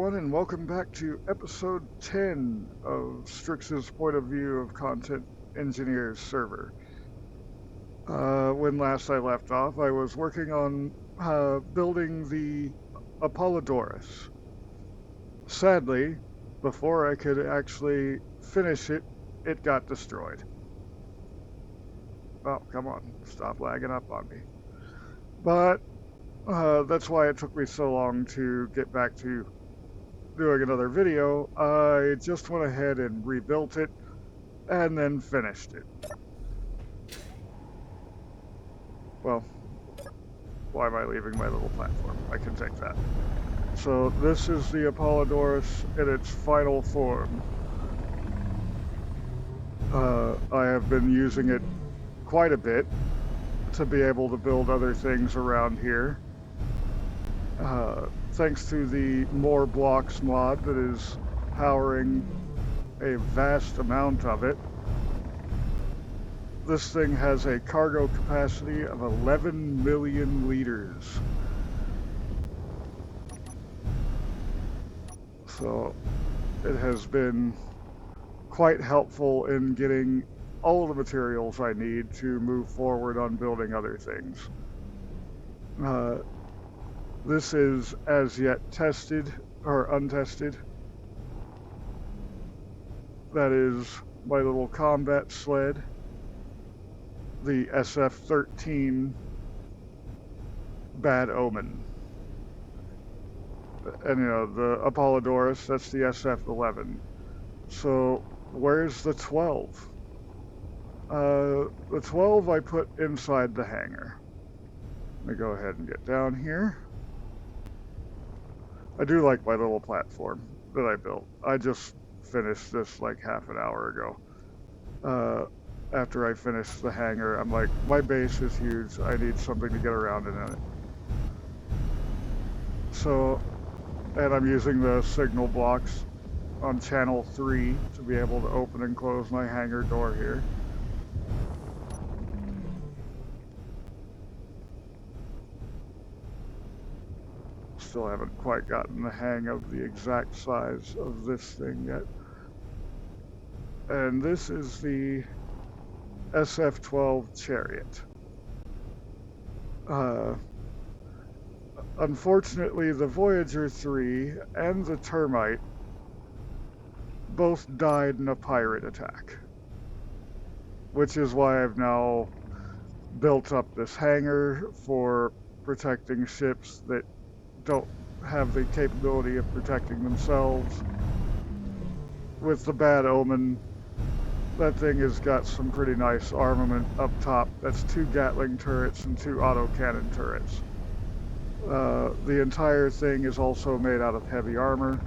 everyone, and welcome back to episode 10 of Strix's Point of View of Content Engineers server. When last I left off, I was working on building the Apollodorus. Sadly, before I could actually finish it, it got destroyed. Oh, come on, stop lagging up on me. But that's why it took me so long to get back to doing another video. I just went ahead and rebuilt it and then finished it. Well, why am I leaving my little platform? I can take that. So this is the Apollodorus in its final form. I have been using it quite a bit to be able to build other things around here. Thanks to the More Blocks mod that is powering a vast amount of it. This thing has a cargo capacity of 11 million liters. So it has been quite helpful in getting all the materials I need to move forward on building other things. This is as yet tested or untested. That is my little combat sled, the SF-13 Bad Omen. And the Apollodorus, that's the SF-11. So where's the 12? The 12 I put inside the hangar. Let me go ahead and get down here. I do like my little platform that I built. I just finished this like half an hour ago. After I finished the hangar, I'm like, my base is huge. I need something to get around in it. So, and I'm using the signal blocks on channel 3 to be able to open and close my hangar door here. Still haven't quite gotten the hang of the exact size of this thing yet. And this is the SF-12 Chariot. Unfortunately, the Voyager 3 and the Termite both died in a pirate attack, which is why I've now built up this hangar for protecting ships that don't have the capability of protecting themselves. With the Bad Omen, that thing has got some pretty nice armament up top. That's 2 Gatling turrets and 2 autocannon turrets. The entire thing is also made out of heavy armor,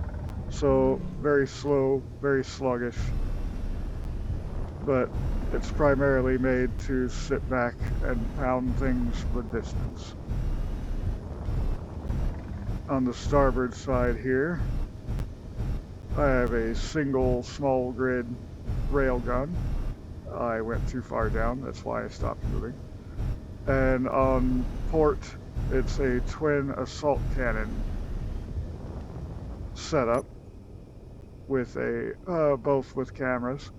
so very slow, very sluggish, but it's primarily made to sit back and pound things from a distance. On the starboard side here, I have a single small grid railgun. I went too far down, that's why I stopped moving. And on port, it's a twin assault cannon setup with both with cameras.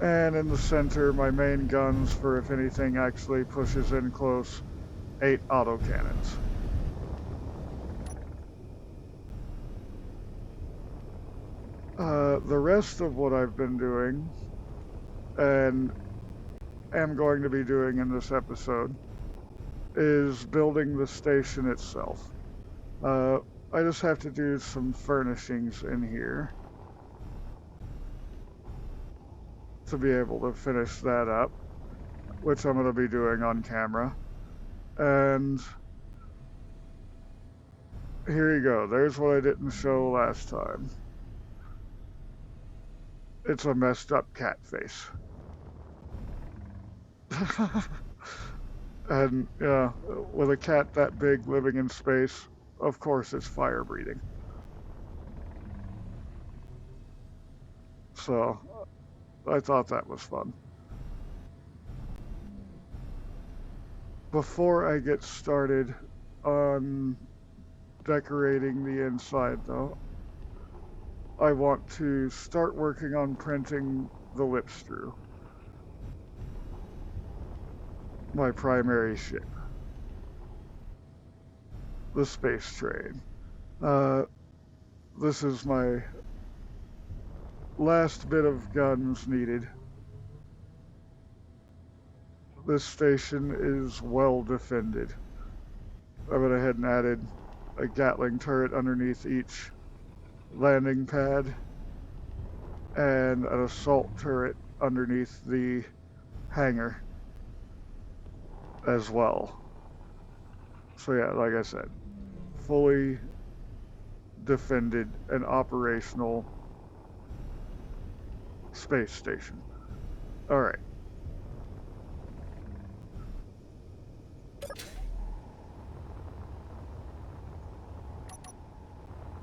And in the center, my main guns for if anything actually pushes in close, 8 autocannons. The rest of what I've been doing, and am going to be doing in this episode, is building the station itself. I just have to do some furnishings in here to be able to finish that up, which I'm going to be doing on camera. And here you go. There's what I didn't show last time. It's a messed up cat face. And yeah, with a cat that big living in space, of course it's fire breathing. So I thought that was fun. Before I get started on decorating the inside though. I want to start working on printing the lip screw, my primary ship, the space train. This is my last bit of guns needed. This station is well defended. I went ahead and added a Gatling turret underneath each landing pad and an assault turret underneath the hangar as well. So yeah, like I said, fully defended and operational space station. All right.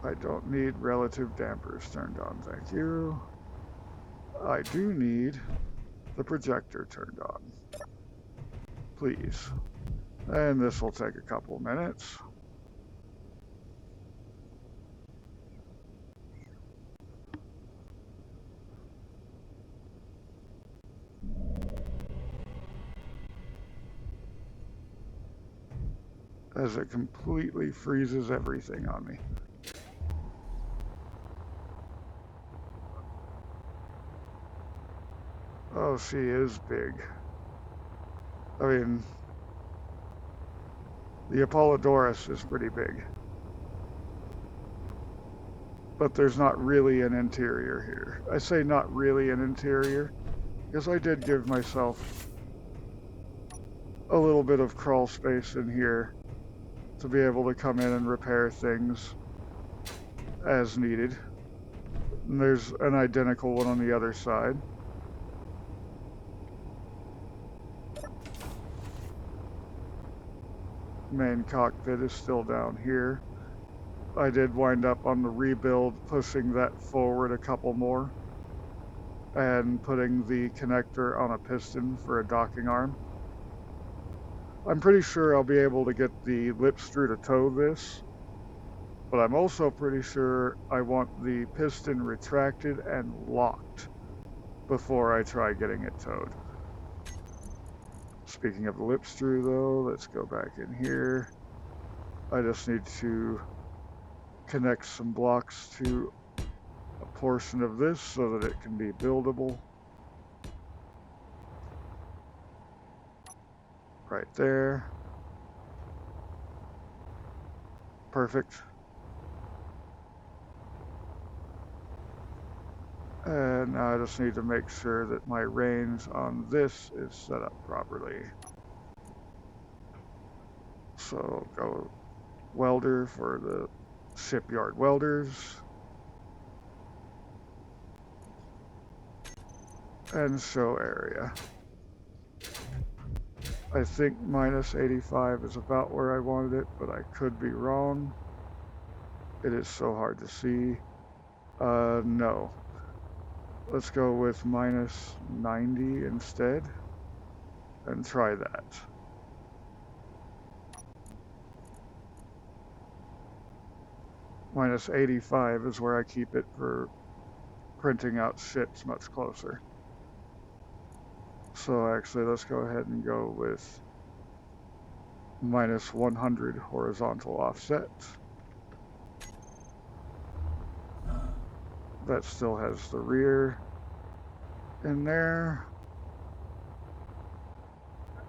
I don't need relative dampers turned on, thank you. I do need the projector turned on, please. And this will take a couple minutes. As it completely freezes everything on me. Oh, she is big. I mean, the Apollodorus is pretty big. But there's not really an interior here. I say not really an interior, because I did give myself a little bit of crawl space in here to be able to come in and repair things as needed. And there's an identical one on the other side. Main cockpit is still down here. I did wind up on the rebuild pushing that forward a couple more and putting the connector on a piston for a docking arm. I'm pretty sure I'll be able to get the lip screw to tow this, but I'm also pretty sure I want the piston retracted and locked before I try getting it towed. Speaking of the lip screw though, let's go back in here. I just need to connect some blocks to a portion of this so that it can be buildable. Right there. Perfect. And now I just need to make sure that my range on this is set up properly. So go welder for the shipyard welders. And show area. I think minus 85 is about where I wanted it, but I could be wrong. It is so hard to see. No. Let's go with minus 90 instead and try that. Minus 85 is where I keep it for printing out ships much closer. So actually, let's go ahead and go with minus 100 horizontal offset. That still has the rear in there.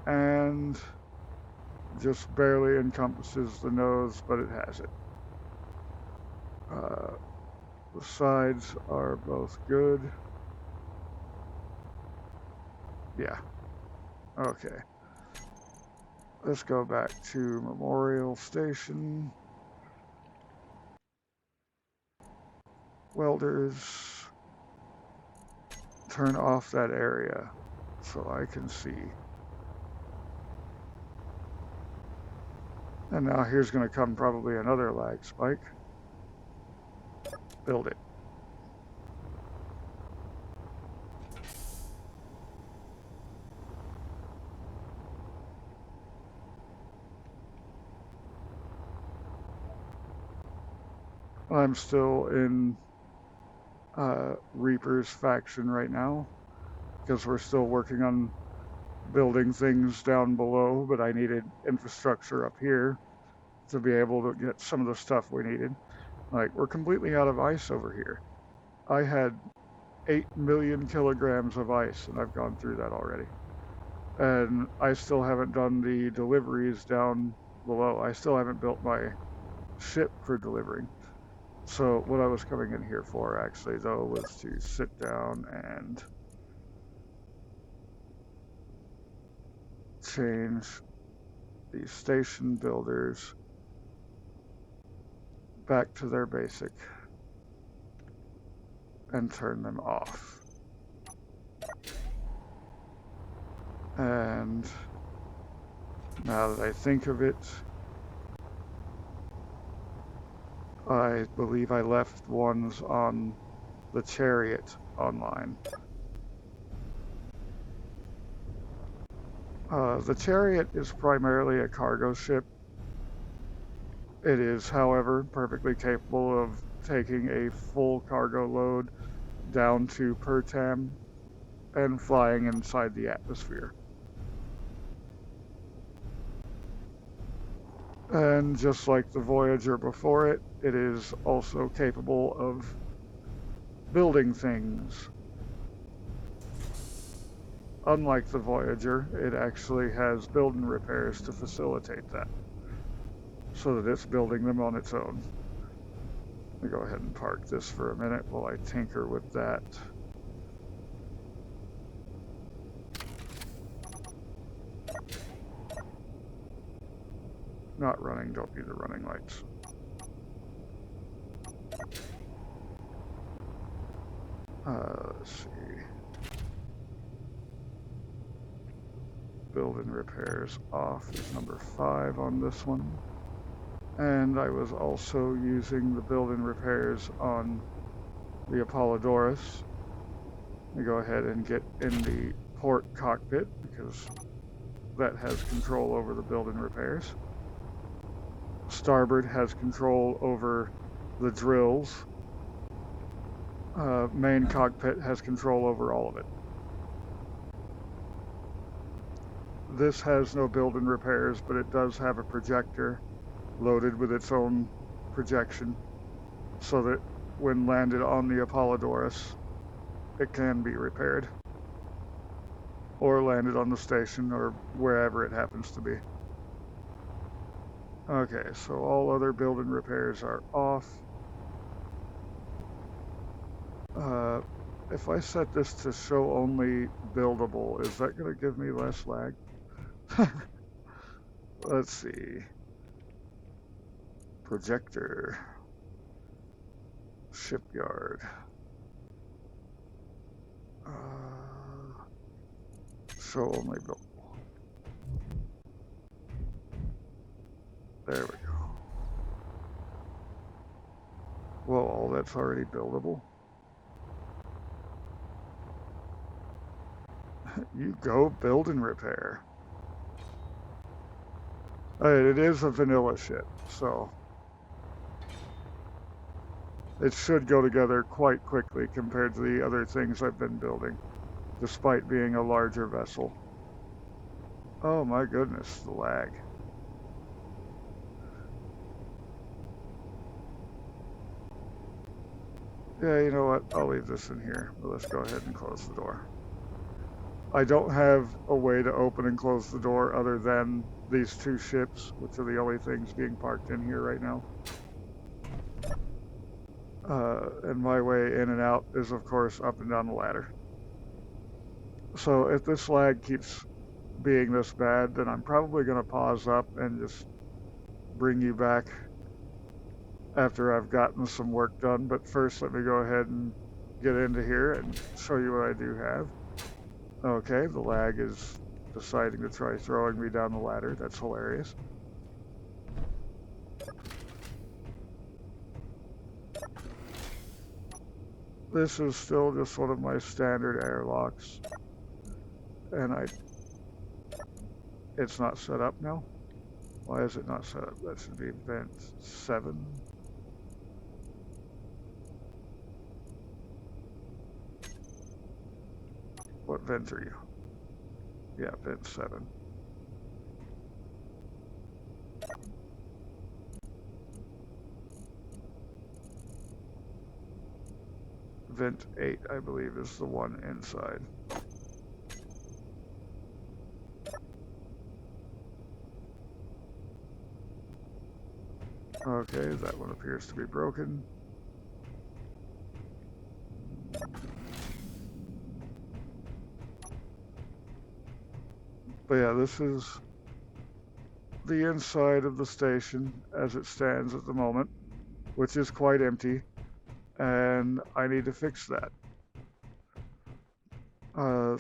And just barely encompasses the nose, but it has it. The sides are both good. Yeah. Okay. Let's go back to Memorial Station. Welders. Turn off that area so I can see. And now here's going to come probably another lag spike. Build it. I'm still in Reaper's faction right now because we're still working on building things down below, but I needed infrastructure up here to be able to get some of the stuff we needed. Like, we're completely out of ice over here. I had 8 million kilograms of ice, and I've gone through that already. And I still haven't done the deliveries down below. I still haven't built my ship for delivering. So what I was coming in here for, actually, though, was to sit down and change the station builders back to their basic and turn them off. And now that I think of it, I believe I left ones on the Chariot online. The Chariot is primarily a cargo ship. It is, however, perfectly capable of taking a full cargo load down to Pertam and flying inside the atmosphere. And just like the Voyager before it, it is also capable of building things. Unlike the Voyager, it actually has building repairs to facilitate that, so that it's building them on its own. Let me go ahead and park this for a minute while I tinker with that. Not running, don't need the running lights. Let's see. Building repairs off is number 5 on this one. And I was also using the building repairs on the Apollodorus. Let me go ahead and get in the port cockpit because that has control over the building repairs. Starboard has control over the drills. Main cockpit has control over all of it. This has no building repairs, but it does have a projector loaded with its own projection, so that when landed on the Apollodorus, it can be repaired. Or landed on the station, or wherever it happens to be. Okay, so all other building repairs are off. If I set this to show only buildable, is that going to give me less lag? Let's see. Projector. Shipyard. Show only buildable. There we go. Well, all that's already buildable. You go build and repair. It is a vanilla ship, so it should go together quite quickly compared to the other things I've been building, despite being a larger vessel. Oh my goodness, the lag. Yeah, you know what? I'll leave this in here, but let's go ahead and close the door. I don't have a way to open and close the door other than these 2 ships, which are the only things being parked in here right now. And my way in and out is, of course, up and down the ladder. So if this lag keeps being this bad, then I'm probably going to pause up and just bring you back after I've gotten some work done. But first, let me go ahead and get into here and show you what I do have. Okay, the lag is deciding to try throwing me down the ladder. That's hilarious. This is still just one of my standard airlocks. And it's not set up now. Why is it not set up? That should be vent 7. vent are you? Yeah, vent 7. Vent 8, I believe, is the one inside. Okay, that one appears to be broken. But yeah, this is the inside of the station as it stands at the moment, which is quite empty, and I need to fix that.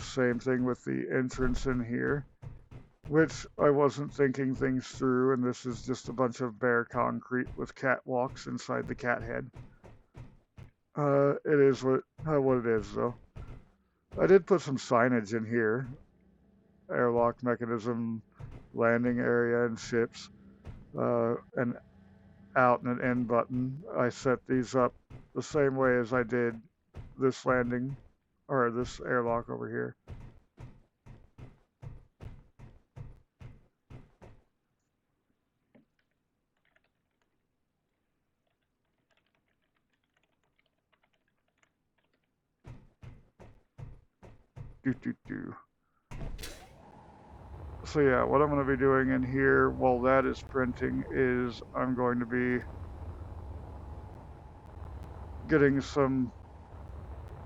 Same thing with the entrance in here, which I wasn't thinking things through, and this is just a bunch of bare concrete with catwalks inside the cat head. It is what it is, though. I did put some signage in here. Airlock mechanism, landing area, and ships. An out and an in button. I set these up the same way as I did this landing, or this airlock over here. So yeah, what I'm going to be doing in here while that is printing is I'm going to be getting some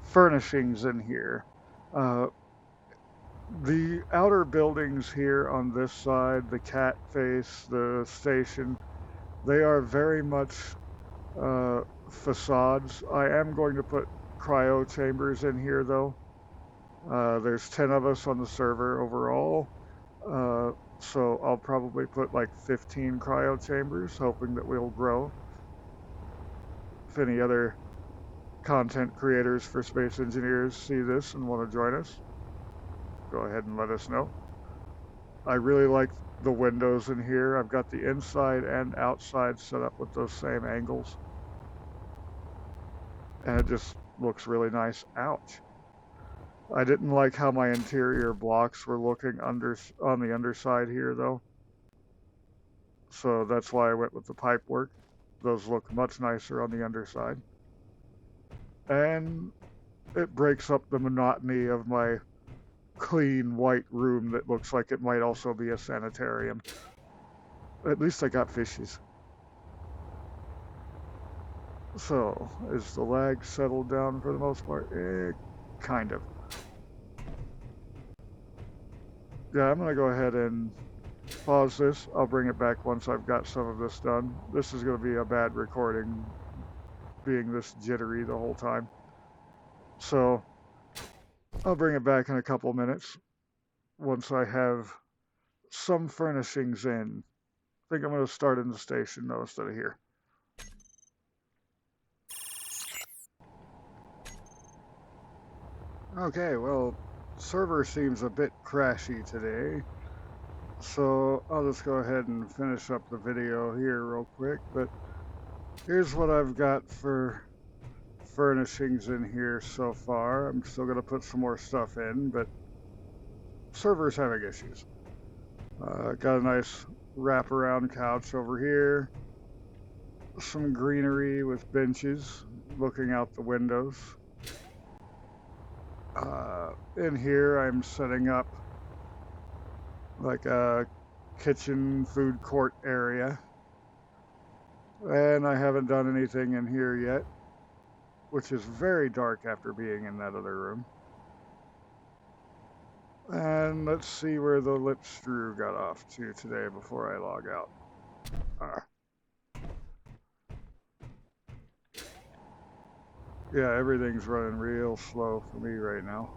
furnishings in here. The outer buildings here on this side, the cat face, the station, they are very much facades. I am going to put cryo chambers in here though. There's 10 of us on the server overall. So I'll probably put like 15 cryo chambers, hoping that we'll grow. If any other content creators for Space Engineers see this and want to join us, go ahead and let us know. I really like the windows in here. I've got the inside and outside set up with those same angles. And it just looks really nice. Ouch. I didn't like how my interior blocks were looking on the underside here though. So that's why I went with the pipe work. Those look much nicer on the underside. And it breaks up the monotony of my clean white room that looks like it might also be a sanitarium. At least I got fishies. So, is the lag settled down for the most part? Kind of. Yeah, I'm going to go ahead and pause this. I'll bring it back once I've got some of this done. This is going to be a bad recording, being this jittery the whole time. So, I'll bring it back in a couple minutes once I have some furnishings in. I think I'm going to start in the station though instead of here. Okay, well, server seems a bit crashy today, so I'll just go ahead and finish up the video here real quick. But here's what I've got for furnishings in here so far. I'm still going to put some more stuff in, but server's having issues. Got a nice wraparound couch over here. Some greenery with benches looking out the windows. In here I'm setting up like a kitchen food court area. And I haven't done anything in here yet, which is very dark after being in that other room. And let's see where the lip screw got off to today before I log out. Yeah, everything's running real slow for me right now.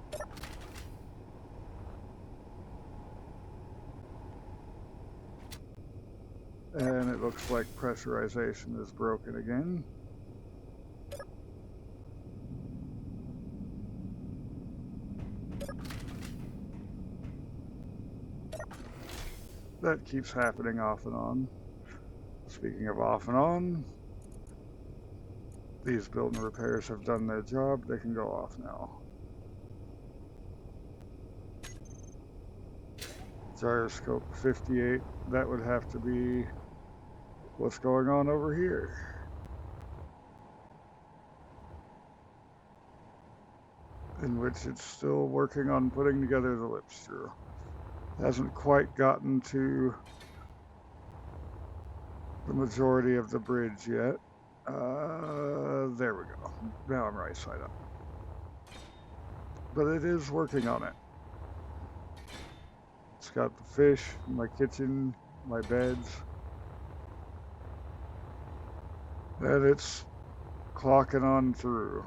And it looks like pressurization is broken again. That keeps happening off and on. Speaking of off and on, these building repairs have done their job. They can go off now. Gyroscope 58, that would have to be what's going on over here. In which it's still working on putting together the lip screw. Hasn't quite gotten to the majority of the bridge yet. There we go. Now I'm right side up. But it is working on it. It's got the fish, my kitchen, my beds. And it's clocking on through.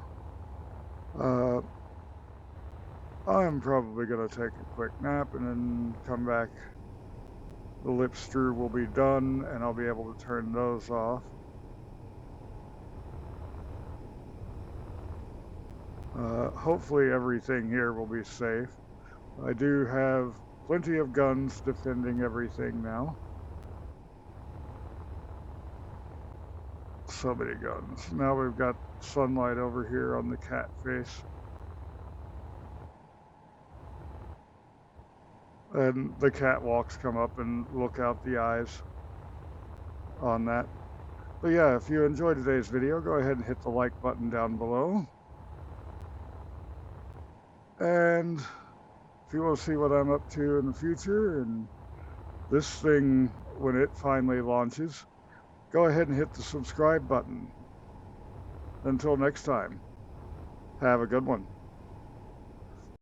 I'm probably going to take a quick nap and then come back. The lip screw will be done and I'll be able to turn those off. Hopefully everything here will be safe. I do have plenty of guns defending everything now. So many guns. Now we've got sunlight over here on the catfish. And the catwalks come up and look out the eyes on that. But yeah, if you enjoyed today's video, go ahead and hit the like button down below. And if you want to see what I'm up to in the future and this thing, when it finally launches, go ahead and hit the subscribe button. Until next time, have a good one.